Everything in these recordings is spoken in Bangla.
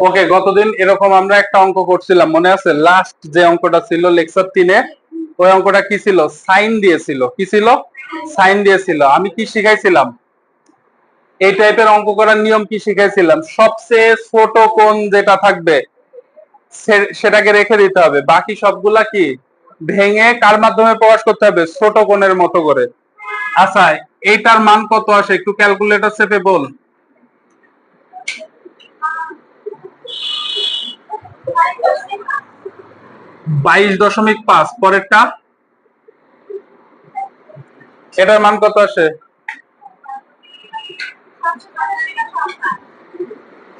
ওকে, গতদিন এরকম আমরা একটা অঙ্ক করছিলাম, মনে আছে? লাস্ট যে অঙ্কটা ছিল লেকচার 3-এ, ওই অঙ্কটা কি ছিল? সাইন দিয়েছিল। কি ছিল? সাইন দিয়েছিল। আমি কি শিখাইছিলাম? এই টাইপের অঙ্ক করার নিয়ম কি শিখাইছিলাম? সবচেয়ে ছোট কোণ যেটা থাকবে সেটাকে রেখে দিতে হবে, বাকি সবগুলা কি ভেঙে কার মাধ্যমে প্রকাশ করতে হবে? ছোট কোণের মতো করে। আচ্ছা, এইটার মান কত আসে একটু ক্যালকুলেটর চেপে বল। 22.5। পরেরটা, এটার মান কত আসে?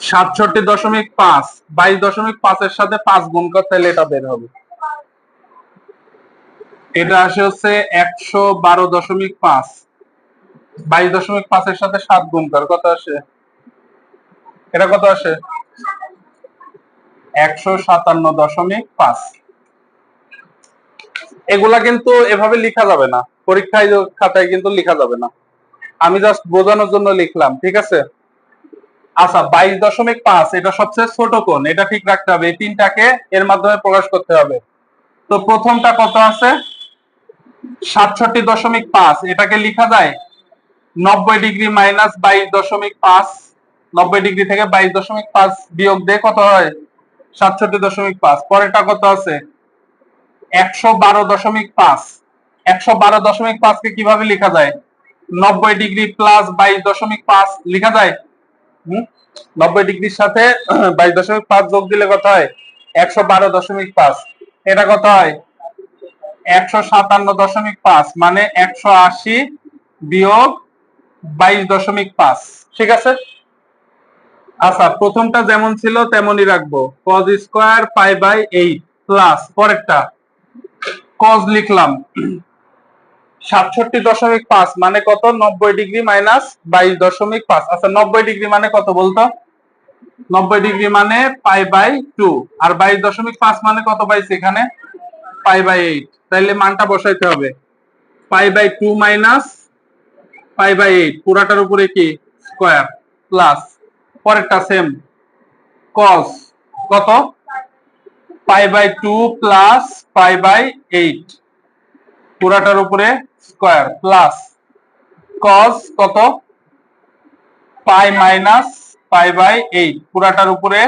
67.5। 22.5 এর সাথে 5 গুণ কর, তাহলে এটা বের হবে। এটা আসে হচ্ছে 112.5। 22.5 এর সাথে 7 গুণ কর, কত আসে? এটা কত আসে? 157.5। এগুলা কিন্তু এভাবে লিখা যাবে না, পরীক্ষায় খাতায় কিন্তু লিখা যাবে না, আমি জাস্ট বোঝানোর জন্য লিখলাম, ঠিক আছে? আচ্ছা, 22.5 এটা সবচেয়ে ছোট কোণ, এটা ঠিক রাখতে হবে। এই তিনটাকে এর মাধ্যমে প্রকাশ করতে হবে। তো প্রথমটা কত আছে? 67.5। এটাকে লিখা যায় 90 ডিগ্রি মাইনাস 22.5। 90 ডিগ্রি থেকে 22.5 বিয়োগ দিয়ে কত হয়? 67.5। পরেরটা কত আছে? 112.5। 112.5 কে কিভাবে লিখা যায়? 90 ডিগ্রি প্লাস 22.5 লিখা যায়। 90 ডিগ্রির সাথে 22.5 যোগ দিলে কত হয়? 112.5। এটা কত হয়? 157.5, মানে 180 বিয়োগ 22.5। ঠিক আছে? আচ্ছা, প্রথমটা যেমন ছিল তেমনই রাখবো, cos square pi by 8 plus পরেরটা cos লিখলাম 67.5 মানে কত? 90 ডিগ্রি মাইনাস 22.5। আচ্ছা, 90 ডিগ্রি মানে কত বলতো? 90 ডিগ্রি মানে পাই বাই 2, আর 22.5 মানে কত পাইছি এখানে? Pi by 8। তাইলে মানটা বসাইতে হবে, pi by 2 minus pi by 8 পুরাটার উপরে কি স্কয়ার প্লাস পরেরটা সেম cos কত? Pi by 2 plus pi by 8 পুরাটার উপরে স্কয়ার প্লাস cos কত? পাই মাইনাস পাই বাই 8 পুরাটার উপরে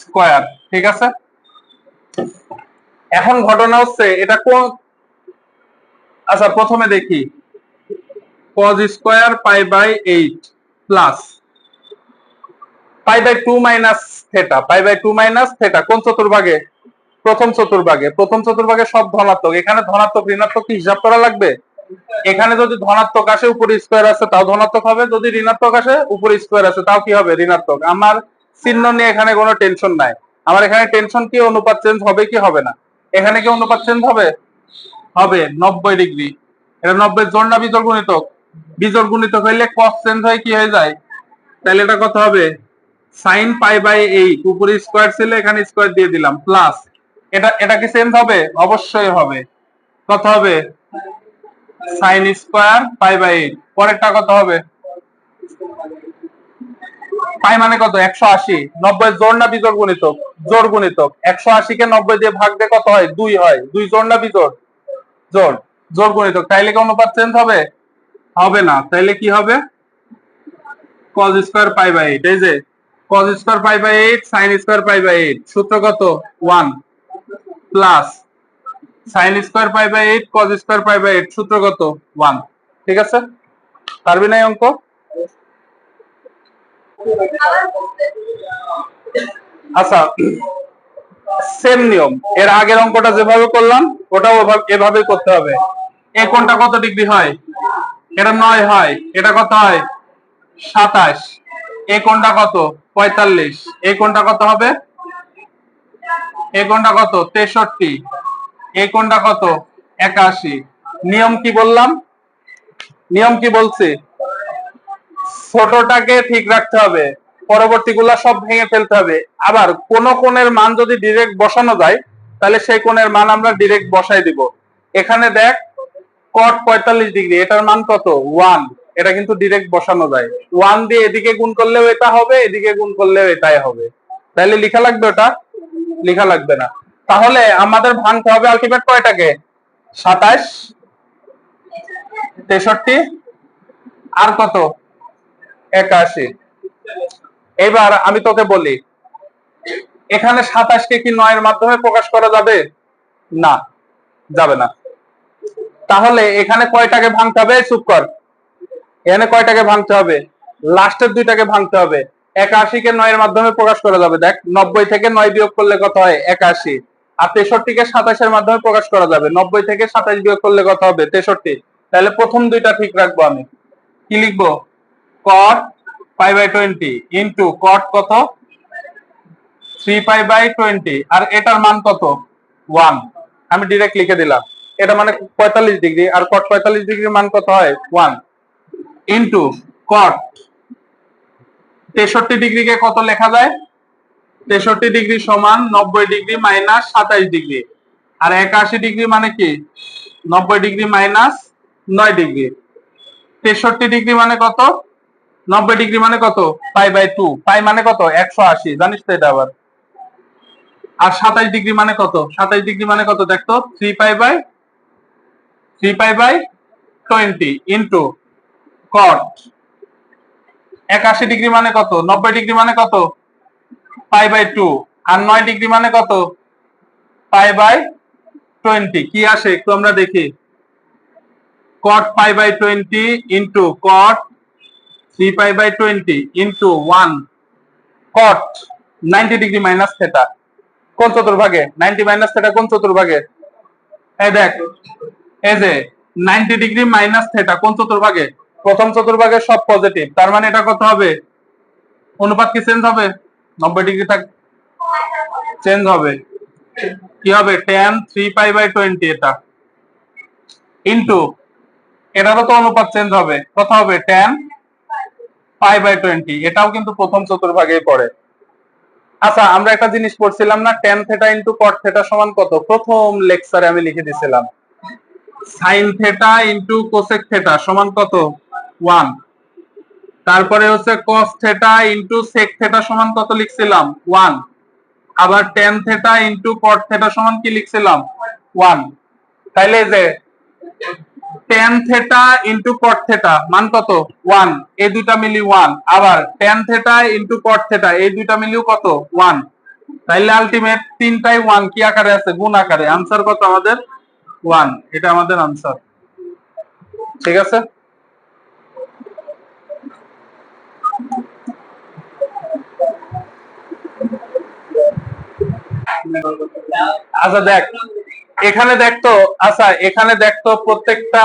স্কয়ার। ঠিক আছে? এখন ঘটনা হচ্ছে এটা কোন, আচ্ছা প্রথমে দেখি cos square pi by 8 plus pi by 2 minus theta. Pi by 2 minus theta কোন চতুর্ভাগে? প্রথম চতুর্ভাগে। প্রথম চতুর্ভাগে সব ধনাত্মক, এখানে ধনাত্মক ঋণাত্মক কি হিসাব করা লাগবে? এখানে যদি ধনাত্মক আসে উপরে স্কয়ার আছে তাও ধনাত্মক হবে, যদি ঋণাত্মক আসে উপরে স্কয়ার আছে তাও কি হবে? ঋণাত্মক। আমার চিহ্ন নিয়ে এখানে কোনো টেনশন নাই। আমার এখানে টেনশন কি অনুপাত চেঞ্জ হবে কি হবে না? এখানে কি অনুপাত চেঞ্জ হবে? হবে 90 ডিগ্রি। এটা 90 জোড় না বিজোড় গুণিতক? বিজোড় গুণিতক হইলে cos চেঞ্জ হয় কি হয়ে যায়? তাহলে এটা কত হবে? sin পাই বাই 8 উপরে স্কয়ার ছিল এখানে স্কয়ার দিয়ে দিলাম প্লাস এটা কি চেঞ্জ হবে? অবশ্যই হবে। কত হবে? sin square pi by 8। পরেরটা কত হবে? পাই মানে কত? 180। 90 জোড় না বিজোড় গুণিতক? জোড় গুণিতক। 180 কে 90 দিয়ে ভাগ দিয়ে কত হয়? 2 হয়। 2 জোড় না বিজোড়? জোড়। জোড় গুণিতক। তাইলে কি অনুপাত চেঞ্জ হবে? হবে না। তাইলে কি হবে? cos square pi by 8। এই যে cos square pi by 8 sin square pi by 8 সূত্র কত? 1 plus sin square pi by 8 cos square pi by 8 সূত্র কত? 1। ঠিক আছে? পারবি না এই অঙ্ক? আচ্ছা, সেম নিয়ম, এর আগের অঙ্কটা যেভাবে করলাম ওটাও এভাবে করতে হবে। এই কোণটা কত ডিগ্রি হয়? এটা 9 হয়। এটা কত হয়? 27। এই কোণটা কত? 45। এই কোণটা কত হবে? এই কোণটা কত? 63। এই কোণটা কত? 81। নিয়ম কি বললাম? নিয়ম কি বলছি? ছোটটাকে ঠিক রাখতে হবে, পরবর্তীগুলা সব ভেঙে ফেলতে হবে। আবার কোন কোণের মান যদি ডিরেক্ট বসানো যায় তাহলে সেই কোণের মান আমরা ডিরেক্ট বসাই দিব। এখানে দেখ cot 45 ডিগ্রি, এটার মান কত? 1। এটা কিন্তু ডিরেক্ট বসানো যায়। 1 দিয়ে এদিকে গুণ করলেও এটা হবে, এদিকে গুণ করলেও এটাই হবে। তাহলে লেখা লাগবে ওটা? লেখা লাগবে না। তাহলে আমাদের ভাঙতে হবে আলটিমেট কয়টাকে? 27, 63 আর কত? 81। এবার আমি তোকে বলি, এখানে 27 কে কি 9 এর মাধ্যমে প্রকাশ করা যাবে? না, যাবে না। তাহলে এখানে কয়টাকে ভাঙতে হবে? চুপ কর। এখানে কয়টাকে ভাঙতে হবে? লাস্টের দুইটাকে ভাঙতে হবে। 81 কে 9 এর মাধ্যমে প্রকাশ করা যাবে। দেখ, 90 থেকে 9 বিয়োগ করলে কত হয়? 81। আর 63 কে 27 এর মাধ্যমে প্রকাশ করা যাবে। 90 থেকে 27 বিয়োগ করলে কত হবে? 63। তাহলে প্রথম দুইটা ঠিক রাখবো আমি। কি লিখবো? cot π/20 ইন্টু cot কত? 3π/20। আর এটার মান কত? 1। আমি ডিরেক্ট লিখে দিলাম। এটা মানে 45 ডিগ্রি, আর cot 45 ডিগ্রির মান কত হয়? 1 ইন্টু cot 63 ডিগ্রিকে কত লেখা যায়? 63 ডিগ্রি সমান 90 ডিগ্রি মাইনাস 27 ডিগ্রি। আর 81 ডিগ্রি মানে কি? 90 ডিগ্রি মাইনাস 9 ডিগ্রি। 63 ডিগ্রি মানে কত? 90 ডিগ্রি মানে কত? π/2। পাই মানে কত? 180। জানিস তো এটা আবার। আর 27 ডিগ্রি মানে কত? 27 ডিগ্রি মানে কত দেখতো? 3π/20 ইন্টু cot 81 ডিগ্রি মানে কত? 90 ডিগ্রি মানে কত? π/2। আর 9 ডিগ্রি মানে কত? π/20। কি আসে একটু আমরা দেখি। cot π/20 into cot 3π/20 into 1 cot 90 degree minus theta কোন চতুর্ভাগে? 90 মাইনাস থেটা কোন চতুর্ভাগে? এই দেখ, এই যে 90 ডিগ্রি মাইনাস থেটা কোন চতুর্ভাগে? প্রথম চতুর্ভাগে সব পজিটিভ। তার মানে এটা কত হবে? অনুপাত কি চেঞ্জ হবে? 90 ডিগ্রি থাক চেঞ্জ হবে। কি হবে? tan 3π/20 এটা ইন্টু এটারও তো অনুপাত চেঞ্জ হবে। কত হবে? tan π/20। এটাও কিন্তু প্রথম চতুর্ভাগেই পড়ে। আচ্ছা, আমরা একটা জিনিস পড়ছিলাম না, tan theta into cot theta সমান কত? প্রথম লেকচারে আমি লিখে দিছিলাম। sin theta into cosec theta সমান কত? 1। তারপরে হচ্ছে cos theta into sec theta সমান কত লিখছিলাম? 1। আবার tan theta into cot theta সমান কি লিখছিলাম? 1। তাইলে যে tan theta into cot theta মান কত? 1। এই দুইটা মিলি 1। আবার tan theta into cot theta এই দুইটা মিলিও কত? 1। তাইলে আলটিমেট তিনটাই 1 কি আকারে আছে? গুণ আকারে। আনসার কত আমাদের? 1। এটা আমাদের আনসার। ঠিক আছে? আচ্ছা দেখ, এখানে দেখতো, আচ্ছা এখানে দেখতো প্রত্যেকটা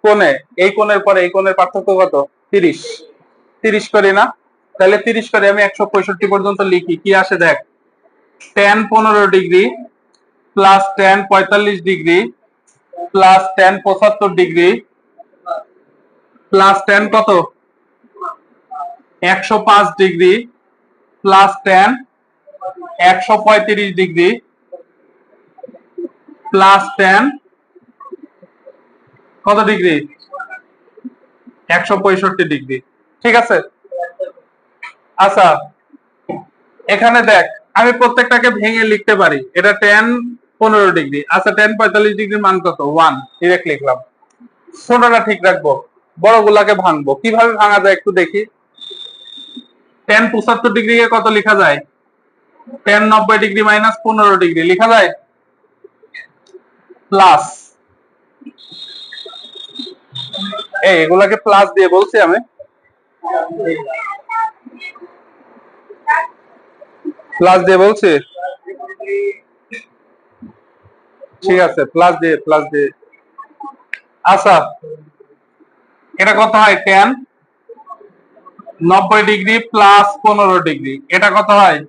কোণে, এই কোণের পরে এই কোণের পার্থক্য কত? 30। 30 করি না? তাহলে 30 করে আমি 165 পর্যন্ত লিখি। কি আসে দেখ, tan 15 degree plus tan 45 degree plus tan 75 degree plus tan কত? 105 degree plus tan 135 degree plus tan কত ডিগ্রি? 165 ডিগ্রি। ঠিক আছে? আচ্ছা, এখানে দেখ, আমি প্রত্যেকটাকে ভেঙে লিখতে পারি। এটা tan 15 ডিগ্রি। আচ্ছা, tan 45 ডিগ্রির মান কত? 1। ডিরেক্ট লিখলাম। ছোটটা ঠিক রাখবো, বড়গুলাকে ভাঙবো। কিভাবে ভাঙা যায় একটু দেখি। tan 75 ডিগ্রিকে কত লেখা যায়? tan 90 ডিগ্রি মাইনাস 15 ডিগ্রি লেখা যায়। প্লাস, এগুলাকে প্লাস দিয়ে বলছি আমি। প্লাস দিয়ে বলছি? ঠিক আছে, প্লাস দিয়ে। আচ্ছা, এটা কত হয়? tan 90 degree plus 15 degree. এটা কত হয়?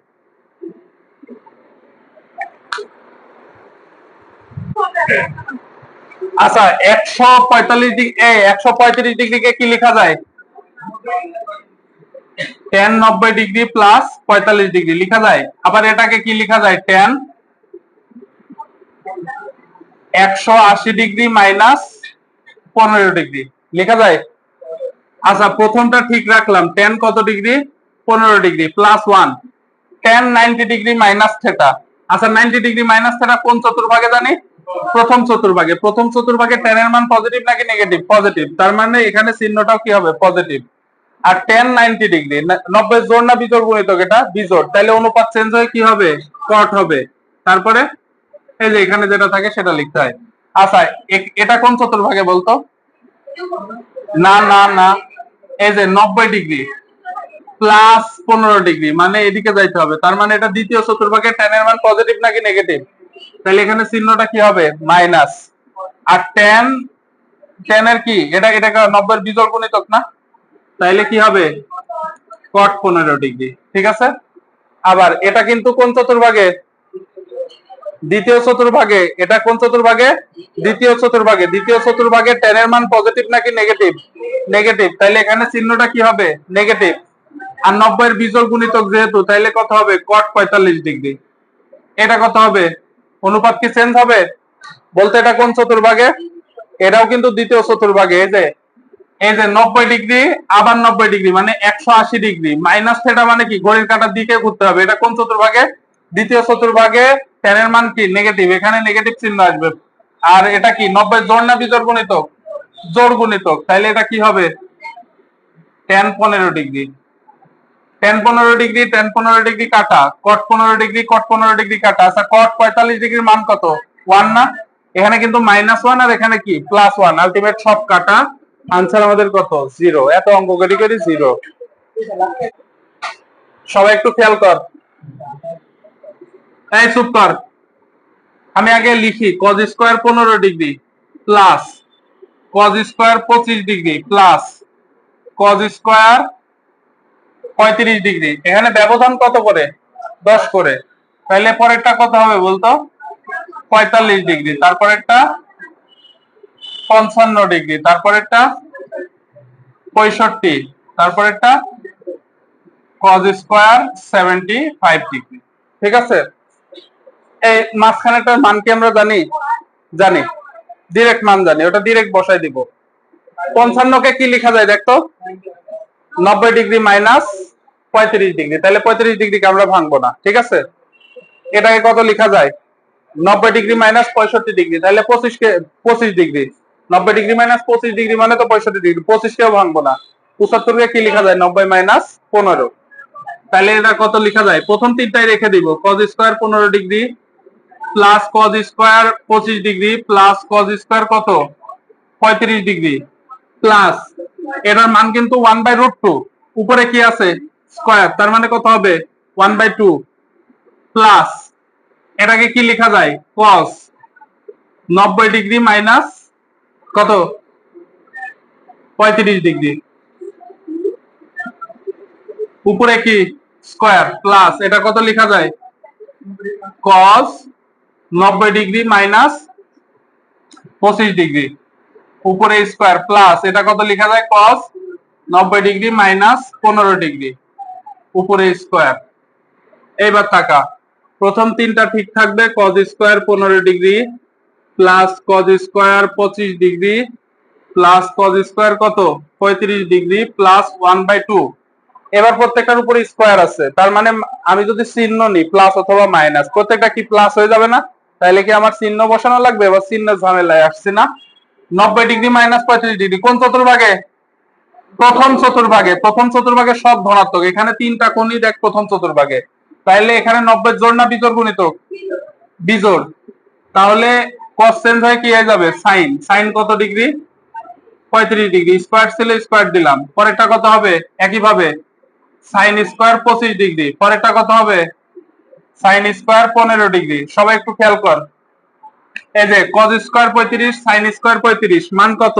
আচ্ছা, 145 ডিগ্রি 135 ডিগ্রিকে কি লেখা যায়? tan 90 ডিগ্রি প্লাস 45 ডিগ্রি লেখা যায়। আবার এটাকে কি লেখা যায়? tan 180 ডিগ্রি মাইনাস 15 ডিগ্রি লেখা যায়। আচ্ছা প্রথমটা ঠিক রাখলাম, tan কত degree, 15 degree plus 1, tan 90 degree minus theta. আচ্ছা 90 ডিগ্রি মাইনাস থেটা কোন চতুর্ভাগে জানি, প্রথম চতুর্ভাগে। প্রথম চতুর্ভাগে tan এর মান পজিটিভ নাকি নেগেটিভ, পজিটিভ, তার মানে এখানে চিহ্নটাও কি হবে, পজিটিভ। আর tan 90 ডিগ্রি, 90 জোড় না বিজোড় গুণিতক, এটা বিজোড়, তাহলে অনুপাত চেঞ্জ হয়ে কি হবে, কট হবে। তারপরে এই যে এখানে যেটা থাকে সেটা লিখতে হয়। আচ্ছা এটা কোন চতুর্ভাগে বলতো, না না না, এই যে 90 ডিগ্রি প্লাস 15 ডিগ্রি, মানে এদিকে যাইতে হবে, তার মানে এটা দ্বিতীয় চতুর্ভাগে tan এর মান পজিটিভ নাকি নেগেটিভ, তাহলে এখানে চিহ্নটা কি হবে, মাইনাস। আর tan, tan এর কি, এটা এটা 90 এর বিজোড় গুণিতক না, তাইলে কি হবে, cot 15 ডিগ্রি, ঠিক আছে। আবার এটা কিন্তু কোন চতুর্ভাগে, দ্বিতীয় চতুর্ভাগে। এটা কোন চতুর্ভাগে, দ্বিতীয় চতুর্ভাগে। দ্বিতীয় চতুর্ভাগে tan এর মান পজিটিভ নাকি নেগেটিভ, নেগেটিভ, তাইলে এখানে চিহ্নটা কি হবে, নেগেটিভ। আর 90 এর বিজোড় গুণিতক যেহেতু, তাইলে কত হবে, cot 45 ডিগ্রি। এটা কত হবে, অনুপাত কি চেঞ্জ হবে, বলতে এটা কোন চতুর্ভাগে, এটাও কিন্তু দ্বিতীয় চতুর্ভাগে। এই যে 90 ডিগ্রি আবার 90 ডিগ্রি মানে 180 ডিগ্রি, মাইনাস থেটা মানে কি, ঘড়ির কাঁটার দিকে ঘুরতে হবে। এটা কোন চতুর্ভাগে, দ্বিতীয় চতুর্ভাগে, tan এর মান কি, নেগেটিভ, এখানে নেগেটিভ চিহ্ন আসবে। আর এটা কি 90 জোড় না বিজোড় গুণিতক, জোড় গুণিতক, তাইলে এটা কি হবে, tan 15 degree. tan 15 degree, tan 15 degree কাটা, cot 15 ডিগ্রি, cot 15 ডিগ্রি কাটা। আচ্ছা cot 45 ডিগ্রির মান কত, 1 না, এখানে কিন্তু -1 আর এখানে কি +1, আলটিমেট সব কাটা, আনসার আমাদের কত, 0। এত অঙ্ক করি করি 0। সবাই একটু খেয়াল কর, এই চুপ কর, আমি আগে লিখি, cos square 15 degree plus cos square 25 degree plus cos square 35 degree, এখানে ব্যবধান কত করে, 10 করে, তাহলে পরেরটা কত হবে বলতো, 45 ডিগ্রি, তারপরেরটা 55 ডিগ্রি, তারপরেরটা 65, তারপরেরটা cos স্কয়ার 75 ডিগ্রি, ঠিক আছে। এই মাঝখানেটার মান কি আমরা জানি, জানি, ডিরেক্ট মান জানি, ওটা ডিরেক্ট বসাই দিব। 55 কে কি লেখা যায় দেখতো, 90 ডিগ্রি মাইনাস 35 ডিগ্রি, তাহলে 35 ডিগ্রিকে আমরা ভাঙবো না, ঠিক আছে। এটাকে কত লেখা যায়, 90 ডিগ্রি মাইনাস 65 ডিগ্রি, তাহলে 25 ডিগ্রি, 90 ডিগ্রি মাইনাস 25 ডিগ্রি মানে তো 65 ডিগ্রি, 25কেও ভাঙবো না। 75কে কি লেখা যায়, 90 মাইনাস 15, তাহলে এটা কত লেখা যায়, প্রথম তিনটাই রেখে দিব, cos square 15 degree plus cos square 25 degree plus cos square কত 35 ডিগ্রি প্লাস, এটার মান কিন্তু 1/√2, উপরে কি আছে, স্কয়ার, তার মানে কত হবে 1/2 প্লাস, এটাকে কি লেখা যায়, cos 90 ডিগ্রি মাইনাস কত 35 ডিগ্রি, উপরে কি স্কয়ার প্লাস, এটা কত লেখা যায়, cos 90 ডিগ্রি মাইনাস 25 ডিগ্রি, উপরে স্কয়ার প্লাস, এটা কত লেখা যায়, cos 90 ডিগ্রি মাইনাস 15 ডিগ্রি, উপরে স্কয়ার। এইবার তাকা, প্রথম তিনটা ঠিক থাকবে, cos square 15 degree plus cos square 25 degree plus cos square কত 35 ডিগ্রি প্লাস 1/2। এবার প্রত্যেকটার উপরে স্কয়ার আছে, তার মানে আমি যদি চিহ্ন নিই প্লাস অথবা মাইনাস, প্রত্যেকটা কি প্লাস হয়ে যাবে না, তাইলে কি আমার চিহ্ন বসানো লাগবে, এবার চিহ্ন ঝামেলায় আসছে না। 90 ডিগ্রি মাইনাস 35 ডিগ্রি কোন চতুর্ভাগে, প্রথম চতুর্ভাগে। প্রথম চতুর্ভাগে সব ধনাত্মক, এখানে তিনটা কোণই দেখ প্রথম চতুর্ভাগে, তাইলে এখানে 90 জোড় না বিজোড় গুণিতক, বিজোড়, তাহলে cos চেঞ্জ হয়ে কি হয়ে যাবে, সাইন, সাইন কত ডিগ্রি 35 ডিগ্রি, স্কয়ার ছিল স্কয়ার দিলাম, পরেরটা কত হবে, একইভাবে সাইন স্কয়ার 25 ডিগ্রি, পরেরটা কত হবে, সাইন স্কয়ার 15 ডিগ্রি। সবাই একটু খেয়াল কর, এই যে cos স্কয়ার 35 সাইন স্কয়ার 35 মান কত,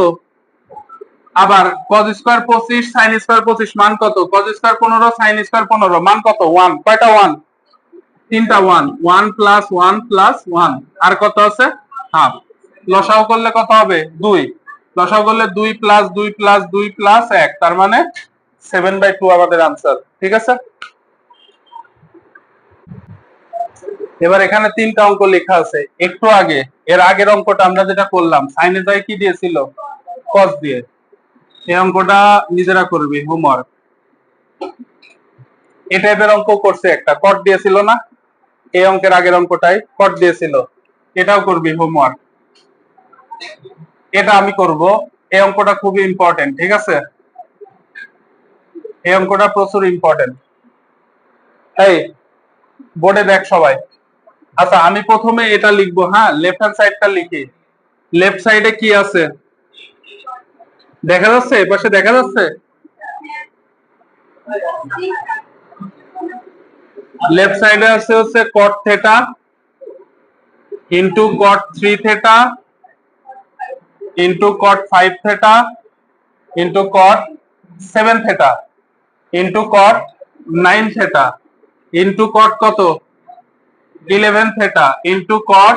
আবার cos স্কয়ার 25 সাইন স্কয়ার 25 মান কত, cos স্কয়ার 15 সাইন স্কয়ার 15 মান কত, 1, কয়টা 1, তিনটা 1, 1 প্লাস 1 প্লাস 1, আর কত আছে হাফ, লসাগু করলে কত হবে 2, লসাগু করলে 2 প্লাস 2 প্লাস 2 প্লাস 1, তার মানে 7/2 আমাদের আনসার, ঠিক আছে। এবার এখানে তিনটা অঙ্ক লেখা আছে, একটু আগে এর আগের অঙ্কটা আমরা যেটা করলাম সাইনের জায়গায় কি দিয়েছিল, cos দিয়ে, এই অঙ্কটা নিজেরা করবি হোমওয়ার্ক। এই টাইপের অঙ্ক করছে, একটা কট দিয়েছিল না, এই অঙ্কের আগের অঙ্কটাই কট দিয়েছিল, এটাও করবি হোমওয়ার্ক। এটা আমি করব। এই অঙ্কটা খুবই ইম্পর্টেন্ট, ঠিক আছে? এই অঙ্কটা প্রচুর ইম্পর্টেন্ট। এই বোর্ডে দেখ সবাই। আচ্ছা আমি প্রথমে এটা লিখবো, হ্যাঁ লেফট হ্যান্ড সাইডটা লিখি। লেফট সাইডে কি আছে দেখা যাচ্ছে? এপাশে দেখা যাচ্ছে? লেফট সাইডে আছে হচ্ছে cot theta into cot 3 theta into cot 5 theta into cot 7 theta into cot 9 theta into cot কত 11 theta into cot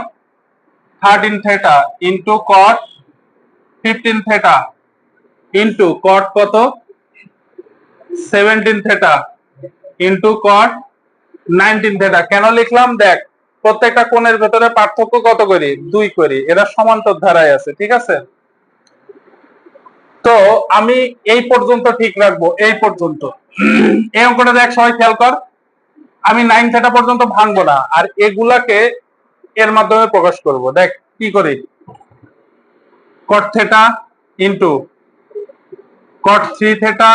13 theta into cot 15 theta into cot কত 17 থিটা ইনটু cot 19 থিটা। কেন লিখলাম দেখ, প্রত্যেকটা কোণের ভেতরে পার্থক্য কত করি 2 করি, এরা সমান্তর ধারায় আছে, ঠিক আছে? তো আমি এই পর্যন্ত ঠিক রাখবো, এই পর্যন্ত। এই অঙ্কটা দেখ সবাই খেয়াল কর, আমি 9 থিটা পর্যন্ত ভাঙবো না, আর এগুলাকে এর মাধ্যমে প্রকাশ করব। দেখ কি করি, cot theta into cot 3 theta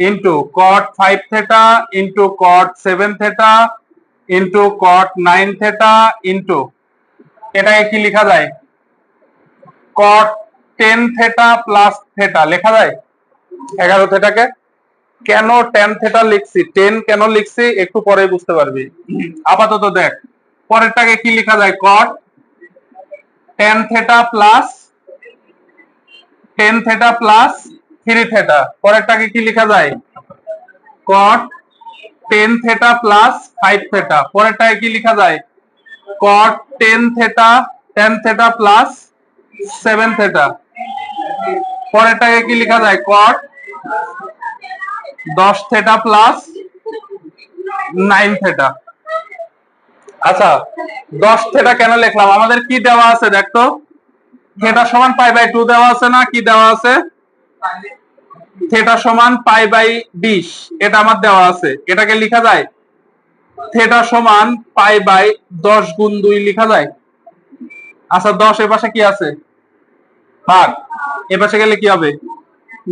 into cot 5 theta into cot 7 theta into cot 9 theta into এটাকে কি লেখা যায় cot 10 থিটা প্লাস থিটা লেখা যায় 11 থিটাকে। কেন tan থিটা লিখছি, 10 কেন লিখছি একটু পরে বুঝতে পারবি। আপাতত দেখ পরেরটাকে কি লেখা যায়, cot tan theta plus 10 theta plus 3 theta. পরেরটাকে কি লেখা যায়, cot 10 থিটা প্লাস 5 থিটা। পরেরটাকে কি লেখা যায়, cot 10 থিটা প্লাস 7 থিটা। পরেরটাকে কি লেখা যায়, cot 10 থিটা প্লাস 9 থিটা। আচ্ছা 10 থিটা কেন লিখলাম, আমাদের কি দেওয়া আছে দেখতো, থিটা সমান পাই বাই 2 দেওয়া আছে না, কি দেওয়া আছে থিটা সমান পাই বাই 20, এটা আমার দেওয়া আছে। এটাকে লেখা যায় থিটা সমান পাই বাই 10 গুণ 2 লেখা যায়। আচ্ছা 10 এর পাশে কি আছে ভাগ, এ পাশে গেলে কি হবে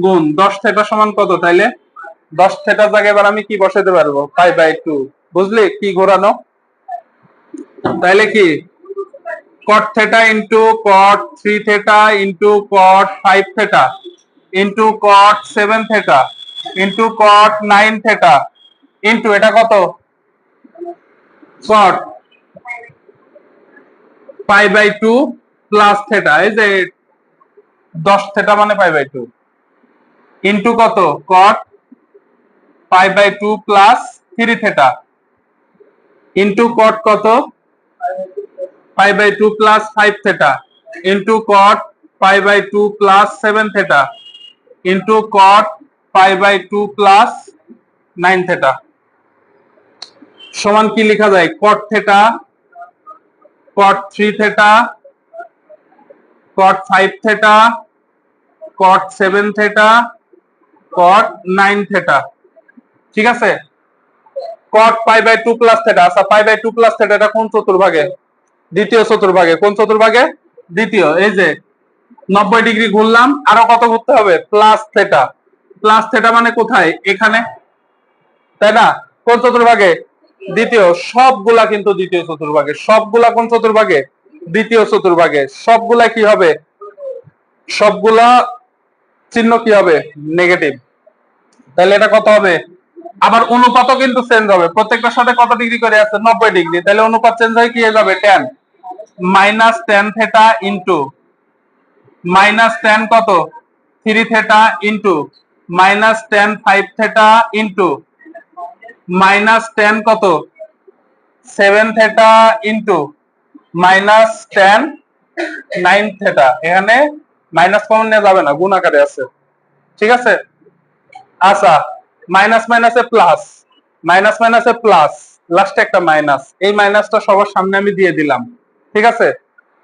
গুণ। 10 থিটা সমান কত, তাইলে 10 থিটার জায়গায় এবার আমি কি বসাতে পারবো পাই বাই 2, বুঝলি কি ঘোরানো? তাইলে কি cot theta into cot 3 theta into cot 5 theta into cot 7 theta into cot 9 theta into এটা কত cot pi by 2 plus theta, এই যে 10 থিটা মানে পাই বাই 2 ইনটু কত cot pi by 2 plus 3 theta into cot কত pi by 2 plus 5 theta into cot pi by 2 plus 7 theta into cot pi by 2 plus 9 theta সমান কি লেখা যায়, cot theta cot 3 theta cot 5 theta cot 7 theta cot 9 theta, ঠিক আছে? cot pi by 2 plus theta, আচ্ছা পাই বাই 2 প্লাস থিটা এটা কোন চতুর্ভাগে, দ্বিতীয় চতুর্ভাগে। কোন চতুর্ভাগে, দ্বিতীয়। এই যে 90 ডিগ্রি ঘুরলাম, আরো কত ঘুরতে হবে প্লাস থিটা। প্লাস থিটা মানে কোথায়, এখানে, তাই না? কোন চতুর্ভাগে, দ্বিতীয়। সবগুলা কিন্তু দ্বিতীয় চতুর্ভাগে, সবগুলা কোন চতুর্ভাগে, দ্বিতীয় চতুর্ভাগে। সবগুলা কি হবে, সবগুলা চিহ্ন কি হবে নেগেটিভ। তাহলে এটা কত হবে, আবার অনুপাতও কিন্তু চেঞ্জ হবে, প্রত্যেকটার সাথে কত ডিগ্রি করে আছে 90 ডিগ্রি, তাহলে অনুপাত চেঞ্জ হয়ে কি হয়ে যাবে tan minus tan theta into minus tan কত 3 theta into minus tan 5 theta into minus tan কত 7 theta into minus tan 9 theta. এখানে মাইনাস কমন নেওয়া যাবে না, গুণ আকারে আছে, ঠিক আছে? আচ্ছা মাইনাস মাইনাসে প্লাস, মাইনাস মাইনাসে প্লাস, লাস্টে একটা মাইনাস, এই মাইনাসটা সবার সামনে আমি দিয়ে দিলাম, ঠিক আছে?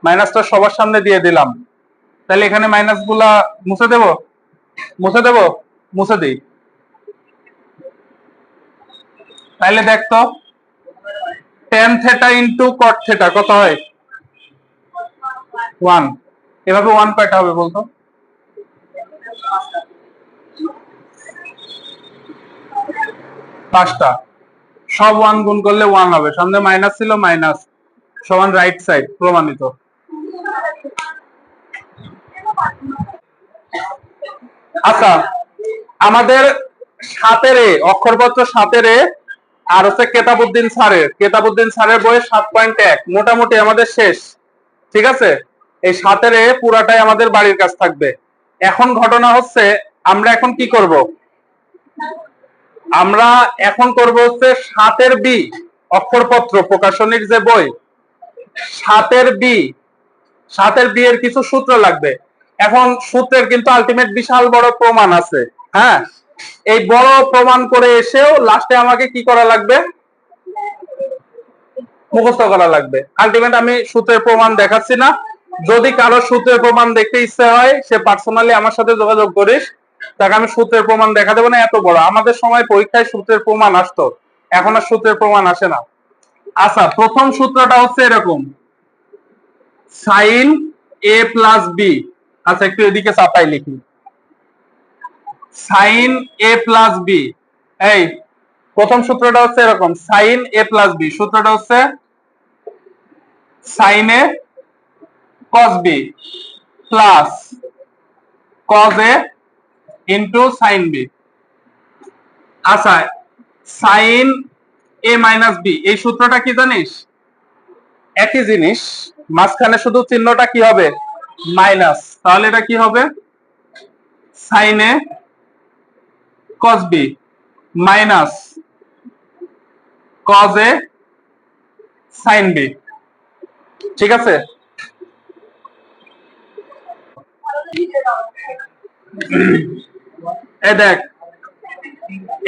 মাইনাসটা সবার সামনে দিয়ে দিলাম, তাহলে এখানে মাইনাস গুলা মুছে দেব, মুছে দেবো, মুছে দিই। তাইলে দেখতো tan theta into cot theta কত হয়? 1। এভাবে 1 কয়টা হবে বলতো? পাঁচটা। সব 1 গুণ করলে 1 হবে, সামনে মাইনাস ছিল, মাইনাস সমান রাইট সাইড, প্রমাণিত। আচ্ছা, আমাদের 7 অক্ষরপত্র 7 আর হচ্ছে কেতাবুদ্দিন স্যারের বইয়ে 7.1 মোটামুটি আমাদের শেষ। ঠিক আছে, এই 7 পুরাটাই আমাদের বাড়ির কাজ থাকবে। এখন ঘটনা হচ্ছে আমরা এখন কি করব? আমরা এখন করব হচ্ছে 7 অক্ষরপত্র প্রকাশনীর যে বই 7 বি এর কিছু সূত্র লাগবে। এখন সূত্রের কিন্তু আলটিমেট বিশাল বড় প্রমাণ আছে। হ্যাঁ, এই বড় প্রমাণ করে এসেও লাস্টে আমাকে কি করা লাগবে? মুখস্থ করা লাগবে। আলটিমেট আমি সূত্রের প্রমাণ দেখাচ্ছি না। যদি কারো সূত্রের প্রমাণ দেখতে ইচ্ছে হয় সে পার্সোনালি আমার সাথে যোগাযোগ করিস, তাকে আমি সূত্রের প্রমাণ দেখা দেবো না। এত বড় আমাদের সময় পরীক্ষায় সূত্রের প্রমাণ আসতো, এখন আর সূত্রের প্রমাণ আসে না। আচ্ছা, প্রথম সূত্রটা হচ্ছে এরকম, সাইন এ প্লাস বি। আচ্ছা, একটু এদিকে চাপাই লিখি, সাইন এ প্লাস বি। এই প্রথম সূত্রটা হচ্ছে এরকম, সাইন এ প্লাস বি। সূত্রটা হচ্ছে sine A cos B plus cos A into sine B. আচ্ছা, সাইন এ মাইনাস বি, এই সূত্রটা কি জানিস? একই জিনিস, মাঝখানে শুধু চিহ্নটা কি হবে? মাইনাস। তাহলে এটা কি হবে? Sign A cos B minus cos A sine B. ঠিক আছে, এই দেখ,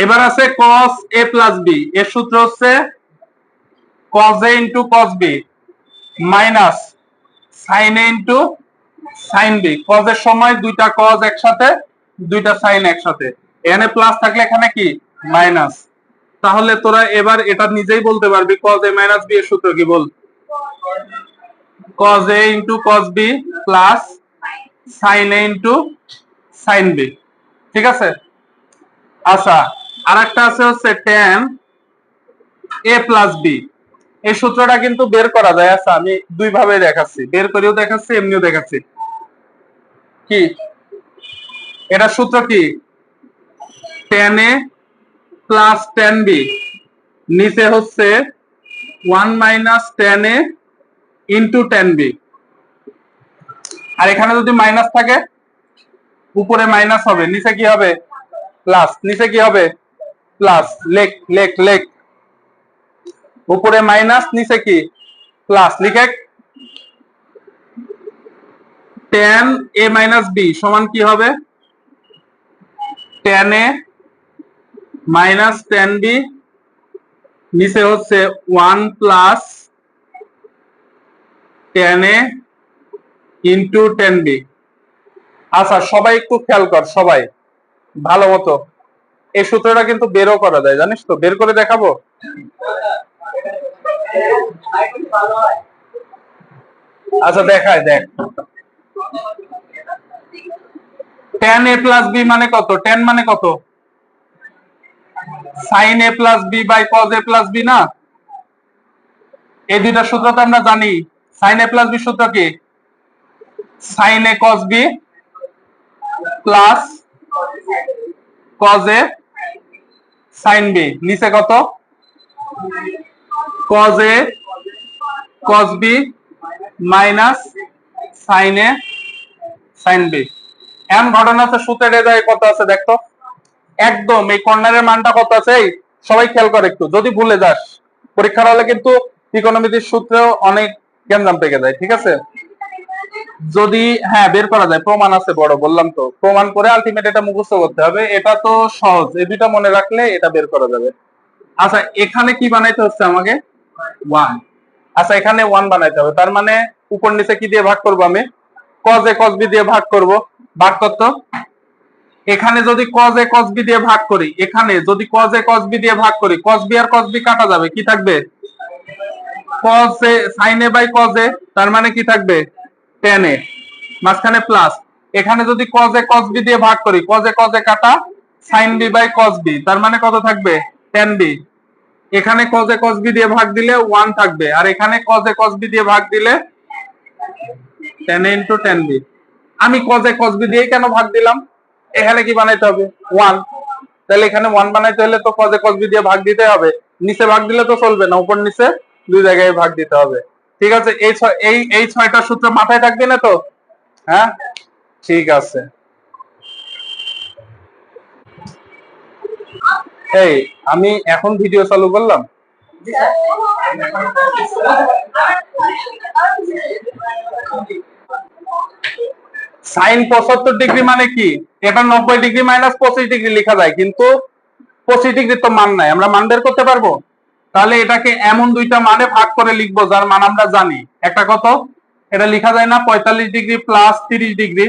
এবার আছে cos a প্লাস বি। এর সূত্র হচ্ছে cos a into cos b minus sin a into sin b। cos এর সময় দুইটা cos একসাথে, দুইটা sin একসাথে, এখানে প্লাস থাকলে এখানে কি মাইনাস। তাহলে তোরা এবার এটা নিজেই বলতে পারবি cos a মাইনাস b এর সূত্র কি? বল, cos a into cos b plus sin a into sin b। ঠিক আছে। আচ্ছা, আর একটা আছে হচ্ছে tan a প্লাস বি। এই সূত্রটা কিন্তু বের করা যায়। আচ্ছা, আমি দুই ভাবে দেখাচ্ছি, বের করেও দেখাচ্ছি, এমনিও দেখাচ্ছি। কি এটা সূত্র কি? tan a plus tan b, নিচে হচ্ছে 1 minus tan a into tan b। আর এখানে যদি মাইনাস থাকে উপরে মাইনাস হবে, নিচে কি হবে? প্লাস। নিচে কি হবে? প্লাস। লেখ লেখ লেখ, উপরে মাইনাস নিচে কি প্লাস। লিখে tan a মাইনাস b সমান কি হবে? tan a minus tan b, নিচে হচ্ছে 1 plus tan a into tan b। আচ্ছা, সবাই একটু খেয়াল কর, সবাই ভালো মতো। এই সূত্রটা কিন্তু বেরও করা যায়, জানিস তো? বের করে দেখাবো। আচ্ছা, দেখায় দেখ, tan a প্লাস b মানে কত? tan মানে কত? sin a plus b by cos a plus b না? এই দুইটা সূত্র তো আমরা জানি। sin a প্লাস b সূত্র কি? sin a cos b plus cos a sin b। নিচে কত? cos a cos b minus sin a sin b। এখন ঘটনা আছে সূত্রের এ কত আছে দেখতো, একদম এই কর্নারের মানটা কত আছে? এই সবাই খেয়াল করে একটু, যদি ভুলে যাস পরীক্ষার হলে কিন্তু ত্রিকোণমিতির সূত্রেও অনেক জ্ঞান পেকে যায়। ঠিক আছে, যদি হ্যাঁ বের করা যায়, প্রমাণ আছে বড়, বললাম তো, প্রমাণ করে আলটিমেট এটা মুখস্থ করতে হবে। এটা তো সহজ, এই দুইটা মনে রাখলে এটা বের করা যাবে। আচ্ছা, এখানে কি বানাইতে হচ্ছে আমাকে? 1। আচ্ছা, এখানে 1 বানাইতে হবে, তার মানে উপর নিচে কি দিয়ে ভাগ করব? আমি cos a cos b দিয়ে ভাগ করব। ভাগ করতো এখানে যদি cos a cos b দিয়ে ভাগ করি, এখানে যদি cos a cos b দিয়ে ভাগ করি, cos b আর cos b কাটা যাবে, কি থাকবে cos a sin a by cos a, তার মানে কি থাকবে tan a, মাঝখানে প্লাস। এখানে যদি cos a cos b দিয়ে ভাগ করি, cos a cos a কাটা sin b by cos b, তার মানে কত থাকবে tan b। এখানে cos a cos b দিয়ে ভাগ দিলে 1 থাকবে, আর এখানে cos a cos b দিয়ে ভাগ দিলে tan a into tan b। আমি cos a cos b দিয়ে কেন ভাগ দিলাম, এখানে কি বানাইতে হবে 1, তাহলে এখানে 1 বানাইতে হলে তো cos a cos b দিয়ে ভাগ দিতে হবে, নিচে ভাগ দিলে তো চলবে না, উপর নিচে দুই জায়গায় ভাগ দিতে হবে। ঠিক আছে, এই ছয়টা সূত্র মাথায় থাকবে না তো? হ্যাঁ, ঠিক আছে। এই আমি এখন ভিডিও চালু করলাম। সাইন 75 ডিগ্রি মানে কি, এটা 90 ডিগ্রি মাইনাস 25 ডিগ্রি লেখা যায়, কিন্তু 25 ডিগ্রি তো মান নাই, আমরা মান বের করতে পারবো? তাহলে এটাকে এমন দুইটা মানে ভাগ করে লিখবো যার মান আমরা জানি। একটা কত, এটা লেখা যায় না 45 ডিগ্রি প্লাস 30 ডিগ্রি,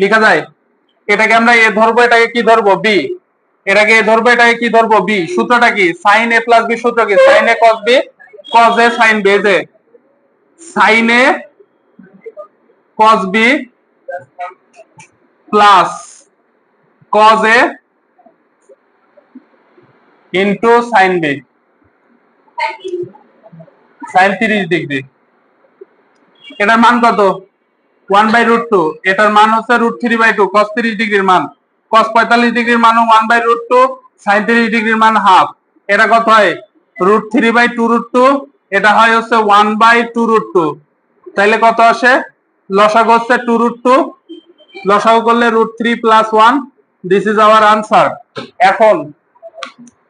লেখা যায়। এটাকে আমরা এ ধরবো, এটাকে কি ধরবো বি, এটাকে এ ধরবো, এটাকে কি ধরবো বি। সূত্রটা কি, সাইন এ প্লাস বি, সূত্র কি sine A cos B, cos A sine B, যে sine A cos B plus cos A into sine B sine 30 degree. এটার মান কত 1/√2, এটার মান হচ্ছে √3/2, cos 30 ডিগ্রির মান, cos 45 ডিগ্রির মান 1/√2, sin 30 ডিগ্রির মান হাফ। এটা কত হয় √3/2√2, এটা হয় হচ্ছে 1/2√2। তাইলে কত আসে, লসাগু হচ্ছে 2√2, লসাগু করলে √3 + 1, দিস ইজ আওয়ার আনসার। এখন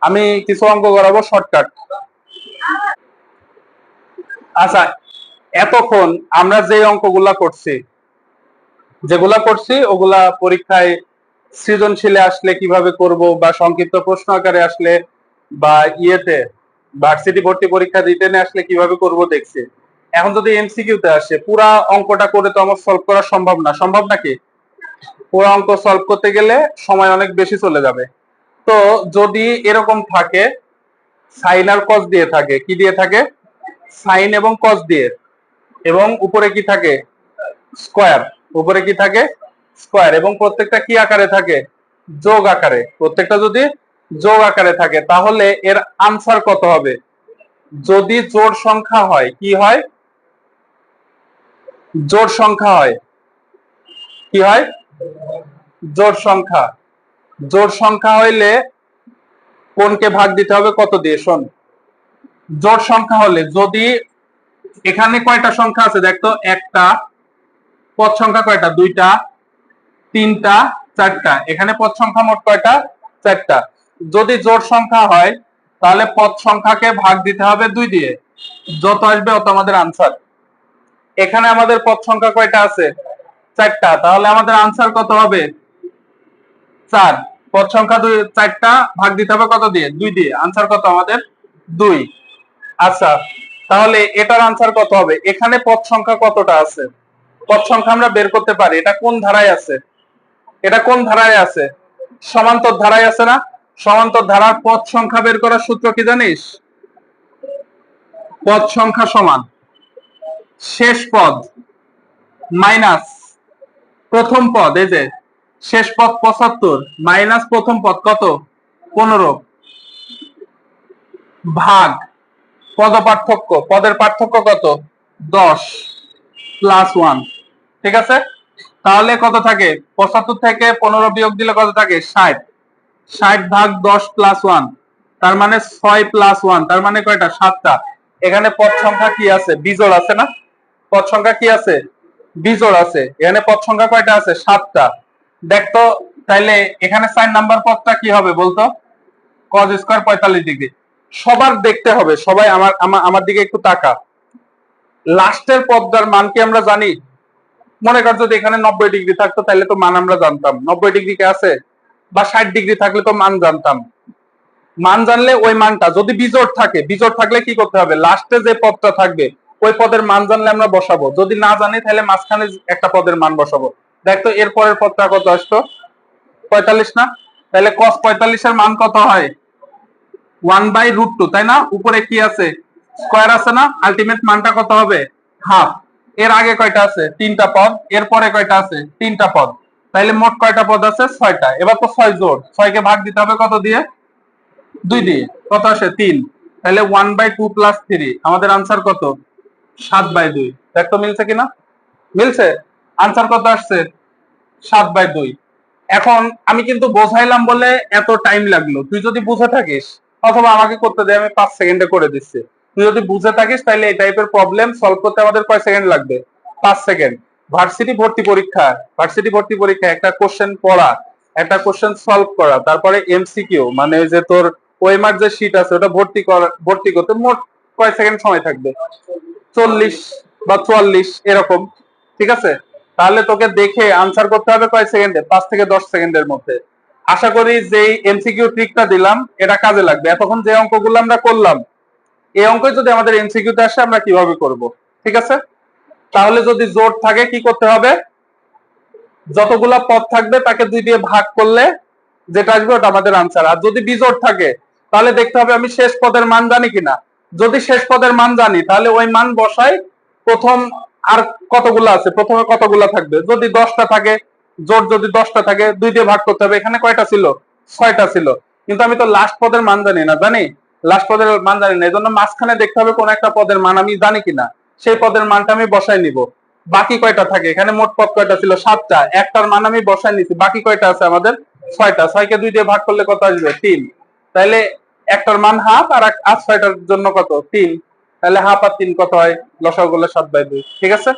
আমি কিছু অঙ্ক করাবো শর্টকাট। আচ্ছা, এতক্ষণ আমরা যে অঙ্কগুলা করছি, যেগুলা করছি ওগুলা পরীক্ষায় সৃজনশীলে আসলে কিভাবে করব, বা সংক্ষিপ্ত প্রশ্ন আকারে আসলে, বা ইয়েতে ভার্সিটি ভর্তি পরীক্ষা রিটেনে আসলে কিভাবে করব দেখছি। এখন যদি এমসিকিউতে আসে, পুরা অঙ্কটা করে তো আমার সলভ করা সম্ভব না, সম্ভব নাকি? পুরো অঙ্ক সলভ করতে গেলে সময় অনেক বেশি চলে যাবে। তো যদি এরকম থাকে, সাইন আর কস দিয়ে থাকে, কি দিয়ে থাকে, সাইন এবং কস দিয়ে, এবং উপরে কি থাকে স্কয়ার, উপরে কি থাকে স্কয়ার, এবং প্রত্যেকটা কি আকারে থাকে, যোগ আকারে। প্রত্যেকটা যদি যোগ আকারে থাকে, তাহলে এর আনসার কত হবে? যদি জোড় সংখ্যা হয়, কি হয়, জোড় সংখ্যা হয়, কি হয়, জোড় সংখ্যা। জোড় সংখ্যা হইলে কোনকে ভাগ দিতে হবে কত দিয়ে, শোন। জোড় সংখ্যা হলে, যদি এখানে কয়টা সংখ্যা আছে দেখতো, একটা, পদ সংখ্যা কয়টা, দুইটা, তিনটা, চারটা, এখানে পদ সংখ্যা মোট কয়টা, চারটা। যদি জোড় সংখ্যা হয়, তাহলে পদ সংখ্যাকে ভাগ দিতে হবে 2 দিয়ে, যত আসবে অত আমাদের আনসার। এখানে আমাদের পদ সংখ্যা কয়টা আছে, চারটা, তাহলে আমাদের আনসার কত হবে 4। পদ সংখ্যা 4টা, ভাগ দিতে হবে কত দিয়ে, 2 দিয়ে, আনসার কত আমাদের 2। আচ্ছা, তাহলে এটার আনসার কত হবে, এখানে পদ সংখ্যা কতটা আছে, পদ সংখ্যা আমরা বের করতে পারি। এটা কোন ধারায় আছে, এটা কোন ধারায় আছে, সমান্তর ধারায় আছে না? সমান্তর ধারার পদ সংখ্যা বের করার সূত্র কি জানিস, পদ সংখ্যা সমান শেষ পদ মাইনাস প্রথম পদ, এই যে শেষ পদ 75 মাইনাস প্রথম পদ কত 15, ভাগ পদ পার্থক্য, পদের পার্থক্য কত 10 + 1। ঠিক আছে, তাহলে কত থাকে, 75 থেকে 15 বিয়োগ দিলে কত থাকে 60, 60 ভাগ 10 + 1, তার মানে 6 + 1, তার মানে কয়টা 7টা। এখানে পদ সংখ্যা কি আছে, বিজোড় আছে না? পদ সংখ্যা কি আছে, বিজোড় আছে। এখানে পদ সংখ্যা কয়টা আছে, 7টা। দেখতো, তাইলে এখানে 4 নাম্বার পদটা কি হবে বলতো, cos স্কয়ার 45 ডিগ্রি। সবার দেখতে হবে, সবাই আমার দিকে একটু তাকা। লাস্টের পদটার মান কি আমরা জানি? মনে কর যদি এখানে 90 ডিগ্রি থাকতো, তাহলে তো মান আমরা জানতাম, 90 ডিগ্রি কে আছে, বা 60 ডিগ্রি থাকলে তো মান জানতাম। মান জানলে ওই মানটা, যদি বিজোড় থাকে, বিজোড় থাকলে কি করতে হবে, লাস্টে যে পদটা থাকবে ওই পদের মান জানলে আমরা বসাবো, যদি না জানি তাহলে মাঝখানে একটা পদের মান বসাবো। দেখতো এর পরের পদটা কত আসতো, 45 না? তাহলে cos 45 এর মান কত হয়? 1/√2, তাই না? উপরে কি আছে? স্কয়ার আছে না? আলটিমেট মানটা কত হবে? হাফ। এর আগে কয়টা আছে? 3টা পদ। এর পরে কয়টা আছে? 3টা পদ। তাইলে মোট কয়টা পদ আছে? 6টা। এবার তো 6 জোড়, 6 কে ভাগ দিতে হবে কত দিয়ে? 2 দিয়ে। কত আসে? 3। তাহলে 1/2 + 3 আমাদের আনসার কত? 7/2। দেখ তো মিলছে কিনা? মিলছে। আনসার কত আসছে? 7/2। এখন আমি কিন্তু বোঝাইলাম বলে এত টাইম লাগলো, তুই যদি বুঝে থাকিস, অথবা আমাকে করতে দে, আমি 5 সেকেন্ডে করে দিচ্ছি। তুই যদি বুঝে থাকিস তাহলে এই টাইপের প্রবলেম সলভ করতে আমাদের কয় সেকেন্ড লাগবে? 5 সেকেন্ড। ভার্সিটি ভর্তি পরীক্ষা একটা কোশ্চেন পড়া, একটা কোশ্চেন সলভ করা, তারপরে এমসিকিউ মানে যে তোর ওএমআর যে শীট আছে ওটা ভর্তি করতে মোট কয় সেকেন্ড সময় থাকবে? 40 বা 44 এরকম। ঠিক আছে? তাহলে তোকে দেখে আনসার করতে হবে কয় সেকেন্ডে? 5 থেকে 10 সেকেন্ডের মধ্যে। আশা করি যে এমসিকিউ ট্রিকটা দিলাম এটা কাজে লাগবে। এতক্ষণ যে অঙ্কগুলো আমরা করলাম, এই অঙ্ক যদি আমাদের এমসিকিউ তে আসে আমরা কিভাবে করব? ঠিক আছে? তাহলে যদি জোড় থাকে কি করতে হবে? যতগুলা পদ থাকবে তাকে 2 দিয়ে ভাগ করলে যেটা আসবে ওটা আমাদের আনসার। আর যদি বিজোড় থাকে তাহলে দেখতে হবে আমি শেষ পদের মান জানি কিনা। যদি শেষ পদের মান জানি তাহলে ওই মান বসাই। প্রথম আর কতগুলা আছে, প্রথমে কতগুলা থাকবে? যদি 10টা থাকে, জোড় যদি 10টা থাকে 2 দিয়ে ভাগ করতে হবে। এখানে কয়টা ছিল? 6টা ছিল। কিন্তু আমি তো লাস্ট পদের মান জানি না, জানি? লাস্ট পদের মান জানি না, এই জন্য মাঝখানে দেখতে হবে কোন একটা পদের মান আমি জানি কিনা। সেই পদের মানটা আমি বসাই নিব। বাকি কয়টা থাকে? এখানে মোট পদ কয়টা ছিল? 7টা। একটার মান আমি বসাই নিছি, বাকি কয়টা আছে আমাদের? 6টা। 6 কে 2 দিয়ে ভাগ করলে কত আসবে? 3। তাহলে একটার মান হাফ, আর 6টার জন্য কত? 3। তাহলে হাফ আর 3 কত হয়? লসাগু করলে 7/2। ঠিক আছে?